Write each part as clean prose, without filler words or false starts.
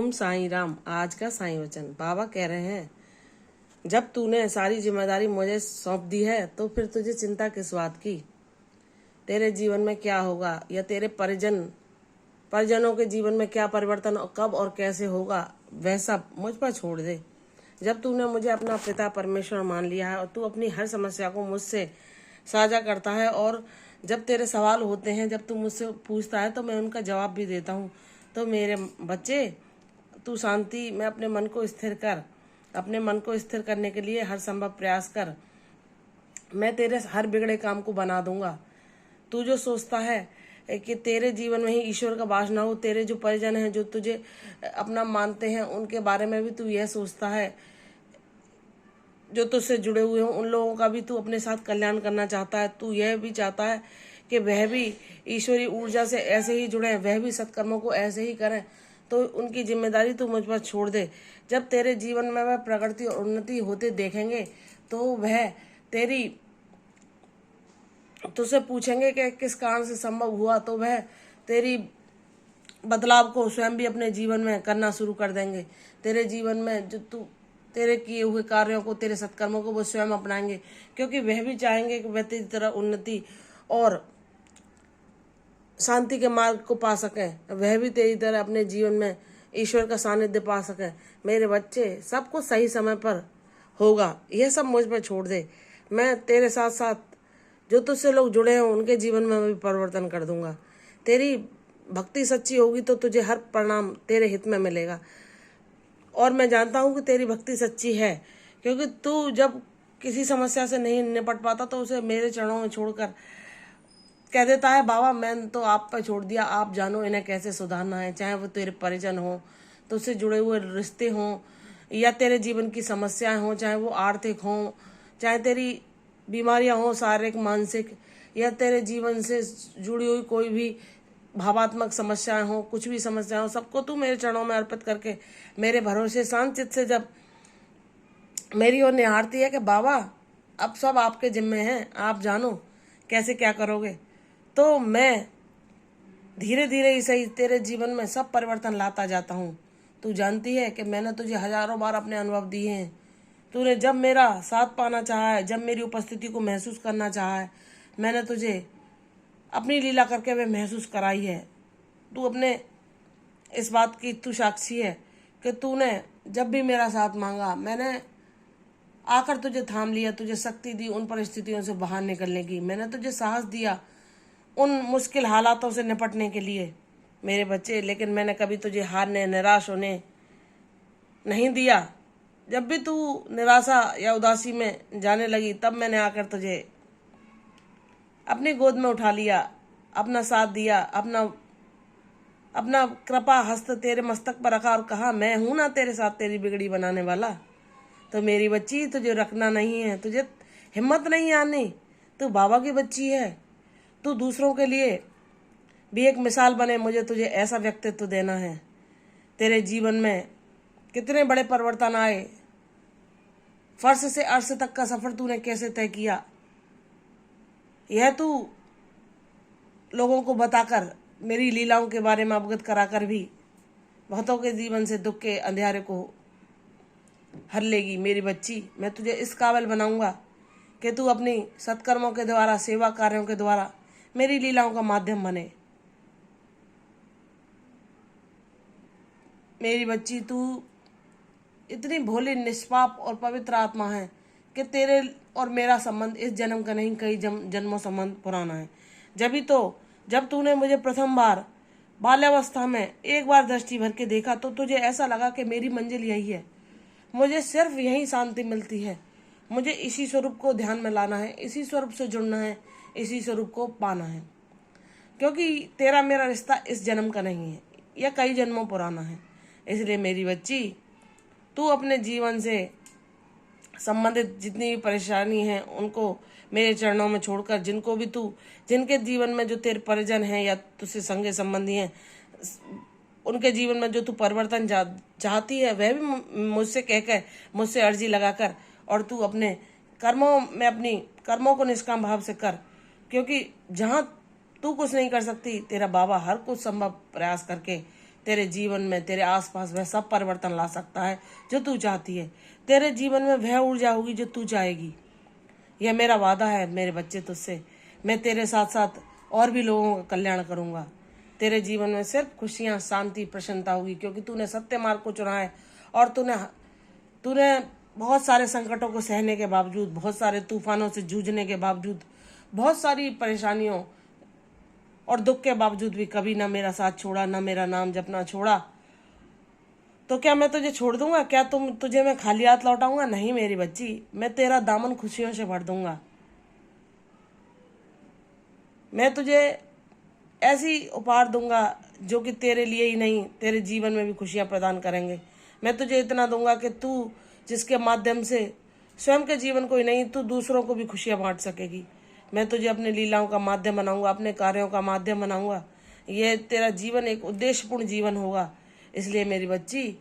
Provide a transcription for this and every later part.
ओम साईं राम। आज का साईं वचन बाबा कह रहे हैं, जब तूने सारी जिम्मेदारी मुझे सौंप दी है तो फिर तुझे चिंता किस बात की। तेरे जीवन में क्या होगा या तेरे परिजनों के जीवन में क्या परिवर्तन और कब और कैसे होगा, वह सब मुझ पर छोड़ दे। जब तूने मुझे अपना पिता परमेश्वर मान लिया है और तू अपनी हर समस्या को मुझसे साझा करता है, और जब तेरे सवाल होते हैं, जब तू मुझसे पूछता है तो मैं उनका जवाब भी देता हूँ, तो मेरे बच्चे तू शांति में अपने मन को स्थिर कर। अपने मन को स्थिर करने के लिए हर संभव प्रयास कर। मैं तेरे हर बिगड़े काम को बना दूंगा। तू जो सोचता है कि तेरे जीवन में ही ईश्वर का वास ना हो, तेरे जो परिजन हैं जो तुझे अपना मानते हैं उनके बारे में भी तू यह सोचता है, जो तुझसे जुड़े हुए हों उन लोगों का भी तू अपने साथ कल्याण करना चाहता है। तू यह भी चाहता है कि वह भी ईश्वरी ऊर्जा से ऐसे ही जुड़े, वह भी सत्कर्मों को ऐसे ही करें, तो उनकी जिम्मेदारी तू मुझ पर छोड़ दे। जब तेरे जीवन में वह प्रगति और उन्नति होते देखेंगे तो वह तुझसे पूछेंगे कि किस कारण से संभव हुआ, तो वह तेरी बदलाव को स्वयं भी अपने जीवन में करना शुरू कर देंगे। तेरे जीवन में जो तू तेरे किए हुए कार्यों को, तेरे सत्कर्मों को वो स्वयं अपनाएंगे, क्योंकि वह भी चाहेंगे कि वह तेरी तरह उन्नति और शांति के मार्ग को पा सकें। वह भी तेरी तरह अपने जीवन में ईश्वर का सानिध्य पा सकें। मेरे बच्चे, सब कुछ सही समय पर होगा, यह सब मुझ पर छोड़ दे। मैं तेरे साथ साथ जो तुझसे लोग जुड़े हैं उनके जीवन में भी परिवर्तन कर दूंगा। तेरी भक्ति सच्ची होगी तो तुझे हर परिणाम तेरे हित में मिलेगा, और मैं जानता हूँ कि तेरी भक्ति सच्ची है, क्योंकि तू जब किसी समस्या से नहीं निपट पाता तो उसे मेरे चरणों में छोड़कर कह देता है, बाबा मैंने तो आप पर छोड़ दिया, आप जानो इन्हें कैसे सुधारना है। चाहे वो तेरे परिजन हो, तो उससे जुड़े हुए रिश्ते हों, या तेरे जीवन की समस्याएं हों, चाहे वो आर्थिक हों, चाहे तेरी बीमारियां हों शारीरिक मानसिक, या तेरे जीवन से जुड़ी हुई कोई भी भावात्मक समस्याएं हों, कुछ भी समस्याएं हों, सबको तू मेरे चरणों में अर्पित करके मेरे भरोसे शांत चित्त से जब मेरी ओर निहारती है कि बाबा अब सब आपके जिम्मे हैं, आप जानो कैसे क्या करोगे, तो मैं धीरे धीरे ही सही तेरे जीवन में सब परिवर्तन लाता जाता हूँ। तू जानती है कि मैंने तुझे हजारों बार अपने अनुभव दिए हैं। तूने जब मेरा साथ पाना चाहा है, जब मेरी उपस्थिति को महसूस करना चाहा है, मैंने तुझे अपनी लीला करके वे महसूस कराई है। तू अपने इस बात की तू साक्षी है कि तूने जब भी मेरा साथ मांगा, मैंने आकर तुझे थाम लिया, तुझे शक्ति दी उन परिस्थितियों से बाहर निकलने की। मैंने तुझे साहस दिया उन मुश्किल हालातों से निपटने के लिए मेरे बच्चे, लेकिन मैंने कभी तुझे हारने, निराश होने नहीं दिया। जब भी तू निराशा या उदासी में जाने लगी, तब मैंने आकर तुझे अपनी गोद में उठा लिया, अपना साथ दिया, अपना कृपा हस्त तेरे मस्तक पर रखा और कहा, मैं हूं ना तेरे साथ तेरी बिगड़ी बनाने वाला। तो मेरी बच्ची, तुझे रखना नहीं है, तुझे हिम्मत नहीं आनी, तू बाबा की बच्ची है। तू दूसरों के लिए भी एक मिसाल बने, मुझे तुझे ऐसा व्यक्तित्व देना है। तेरे जीवन में कितने बड़े परिवर्तन आए, फर्श से अर्श तक का सफर तूने कैसे तय किया, यह तू लोगों को बताकर, मेरी लीलाओं के बारे में अवगत कराकर भी बहुतों के जीवन से दुख के अंधेरे को हर लेगी। मेरी बच्ची, मैं तुझे इस काबिल बनाऊंगा कि तू अपनी सत्कर्मों के द्वारा, सेवा कार्यों के द्वारा मेरी लीलाओं का माध्यम बने। मेरी बच्ची, तू इतनी भोली, निष्पाप और पवित्र आत्मा है कि तेरे और मेरा संबंध इस जन्म का नहीं, कई जन्मों संबंध पुराना है। जब तूने मुझे प्रथम बार बाल्यावस्था में एक बार दृष्टि भर के देखा, तो तुझे ऐसा लगा कि मेरी मंजिल यही है, मुझे सिर्फ यही शांति मिलती है, मुझे इसी स्वरूप को ध्यान में लाना है, इसी स्वरूप से जुड़ना है, इसी स्वरूप को पाना है। क्योंकि तेरा मेरा रिश्ता इस जन्म का नहीं है, यह कई जन्मों पुराना है। इसलिए मेरी बच्ची, तू अपने जीवन से संबंधित जितनी भी परेशानी है उनको मेरे चरणों में छोड़कर, जिनके जीवन में जो तेरे परिजन हैं या तुझसे संगे संबंधी हैं, उनके जीवन में जो तू परिवर्तन चाहती है, वह भी मुझसे कहकर, मुझसे अर्जी लगाकर, और तू अपने अपनी कर्मों को निष्काम भाव से कर। क्योंकि जहाँ तू कुछ नहीं कर सकती, तेरा बाबा हर कुछ संभव प्रयास करके तेरे जीवन में, तेरे आसपास वह सब परिवर्तन ला सकता है जो तू चाहती है। तेरे जीवन में वह ऊर्जा होगी जो तू चाहेगी। यह मेरा वादा है मेरे बच्चे तुझसे। मैं तेरे साथ साथ और भी लोगों का कल्याण करूंगा। तेरे जीवन में सिर्फ खुशियां, शांति, प्रसन्नता होगी, क्योंकि तूने सत्य मार्ग को चुना है और तूने बहुत सारे संकटों को सहने के बावजूद, बहुत सारे तूफानों से जूझने के बावजूद, बहुत सारी परेशानियों और दुख के बावजूद भी कभी ना मेरा साथ छोड़ा, ना मेरा नाम जपना छोड़ा। तो क्या मैं तुझे छोड़ दूंगा? क्या तुझे मैं खाली हाथ लौटाऊंगा? नहीं मेरी बच्ची, मैं तेरा दामन खुशियों से भर दूंगा। मैं तुझे ऐसी उपहार दूंगा जो कि तेरे लिए ही नहीं, तेरे जीवन में भी खुशियां प्रदान करेंगे। मैं तुझे इतना दूंगा कि तू, जिसके माध्यम से स्वयं के जीवन को ही नहीं, तू दूसरों को भी खुशियां बांट सकेगी। मैं तुझे अपने लीलाओं का माध्यम बनाऊंगा, अपने कार्यों का माध्यम बनाऊंगा। यह तेरा जीवन एक उद्देश्यपूर्ण जीवन होगा। इसलिए मेरी बच्ची,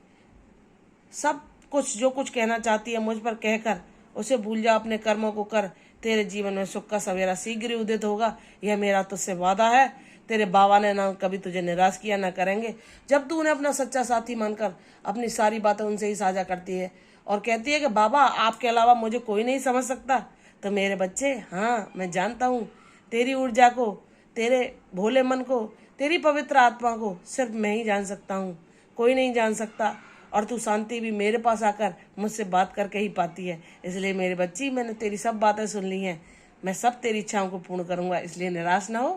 सब कुछ जो कुछ कहना चाहती है मुझ पर कहकर उसे भूल जा, अपने कर्मों को कर। तेरे जीवन में सुख का सवेरा शीघ्र ही उदित होगा, यह मेरा तुझसे वादा है। तेरे बाबा ने ना कभी तुझे निराश किया, ना करेंगे। जब तू उन्हें अपना सच्चा साथी मानकर अपनी सारी बातें उनसे ही साझा करती है और कहती है कि बाबा आपके अलावा मुझे कोई नहीं समझ सकता, तो मेरे बच्चे, हाँ मैं जानता हूँ, तेरी ऊर्जा को, तेरे भोले मन को, तेरी पवित्र आत्मा को सिर्फ मैं ही जान सकता हूँ, कोई नहीं जान सकता। और तू शांति भी मेरे पास आकर मुझसे बात करके ही पाती है। इसलिए मेरी बच्ची, मैंने तेरी सब बातें सुन ली हैं। मैं सब तेरी इच्छाओं को पूर्ण करूंगा, इसलिए निराश ना हो,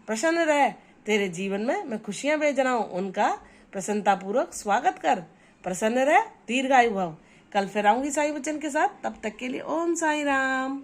प्रसन्न रह। तेरे जीवन में मैं खुशियां भेज रहा हूँ, उनका प्रसन्नतापूर्वक स्वागत कर। प्रसन्न रह, दीर्घायु भव। कल फिर आऊंगी साईं वचन के साथ। तब तक के लिए ओम साई राम।